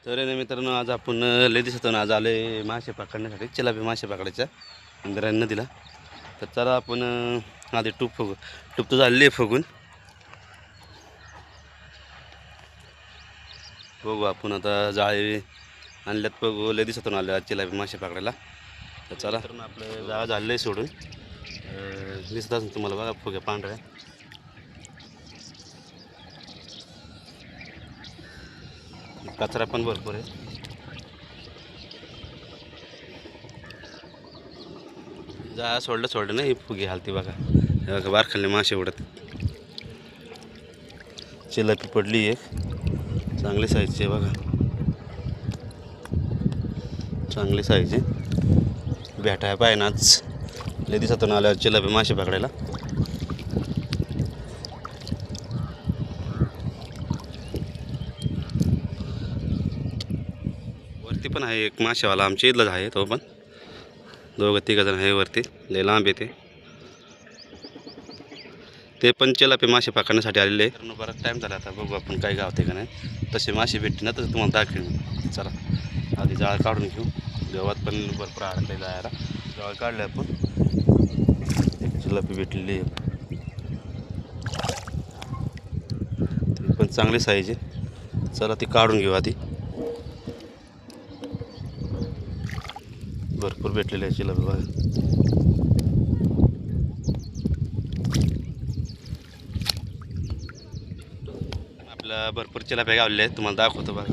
तर मित्रांनो आज आपण लय दिवसातून आज आले मासे पकडण्यासाठी चिलापी मासे पकडायच्या इंदिरा नदीला. तर चला आपण आधी टूप तर झालेली फुगून बघू. आपण आता जाळे आणल्यात बघू. लय दिवसातून आले आज चिलापी मासे पकडायला. तर चला तर आपलं जाळं झालेलं आहे सोडून. दिसत असेल तुम्हाला बघा फुग्या पांढऱ्या. कचरा पण भरपूर आहे. जा सोडलं नाही फुगे हालती बघा. हे बघा बारखाले मासे उडत. चिलापी पडली एक चांगली साईजची आहे बघा. चांगली साईज आहे. भेटाय पाहिजे आज लय दिवसातून आल्यावर चिलापी मासे पकडायला. वरती पण आहे एक मासेवाला आमच्या इथलाच आहे तो पण. दोघं तिघजण आहे वरती. लय लांब येते ते पण चिलापी मासे पकडण्यासाठी आलेले आहे. तर बराच टाईम झाला आता बघू आपण काय गावते का नाही. तसे मासे भेटते ना तसं तुम्हाला दाखवेन. चला आधी जाळ काढून घेऊ. गवत पण भरपूर अडकलेलं आहे. जाळ काढले आपण. चिलापी भेटलेली आहे ती पण चांगली साईज आहे. चला ती काढून घेऊ आधी. भरपूर भेटलेली आहे चिलापी बघा. आपल्या भरपूर चिलाप्या गावलेल्या आहेत तुम्हाला दाखवतो बघा.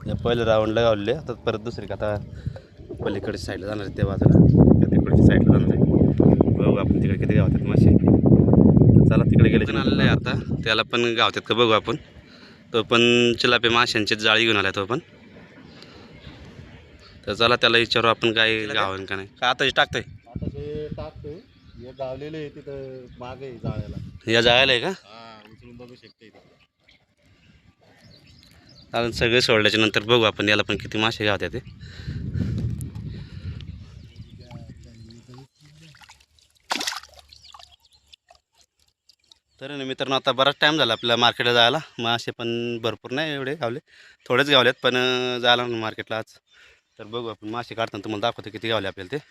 या पहिल्या राऊंडला गावलेले आता परत दुसरी आता पलीकडच्या साईडला जाणार आहे त्या बाजूला तिकडच्या साईडला जाणार आहे. बघू आपण तिकडे किती गावतात मासे. चला तिकडे गेले आलेलं आहे आता त्याला पण गावतात का बघू आपण. तो पण चिलापी माशांची जाळी घेऊन आला तो पण. तर चला त्याला विचारू आपण काय गावन का नाही. का आता टाकतंय आता ते टाकतोय हे गावलेले आहे तिथं मागे जाळ्याला. या जायला आहे का. उचलून बघू शकते. कारण सगळे सोडल्याच्या नंतर बघू आपण याला पण किती मासे गावतात ते. तर मित्रांनो आता बराच टाईम झाला आपल्याला मार्केटला जायला. मासे पण भरपूर नाही एवढे गावले. थोडेच गावलेत पण जायला ना मार्केटला आज. तर बघू आपण मासे काढताना तुम्हाला दाखवतो किती गावले आपल्याला ते.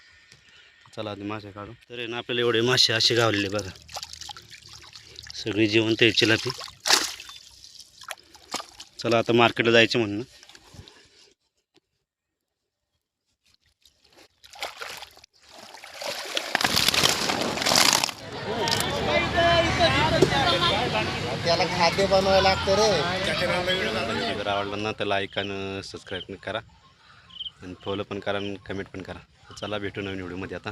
चला आधी मासे काढू. तर ना आपल्याला एवढे मासे असे गावलेले बघा. सगळी जिवंत आहे चिलापी. चला आता मार्केटला जायचं म्हणून. त्याला खाद्य बनवायला लागतं रे. जर आवडलं ना तर लाईक आणि सबस्क्राईब करा आणि फॉलो पण करा आणि कमेंट पण करा. चला भेटू नवीन व्हिडिओमध्ये आता.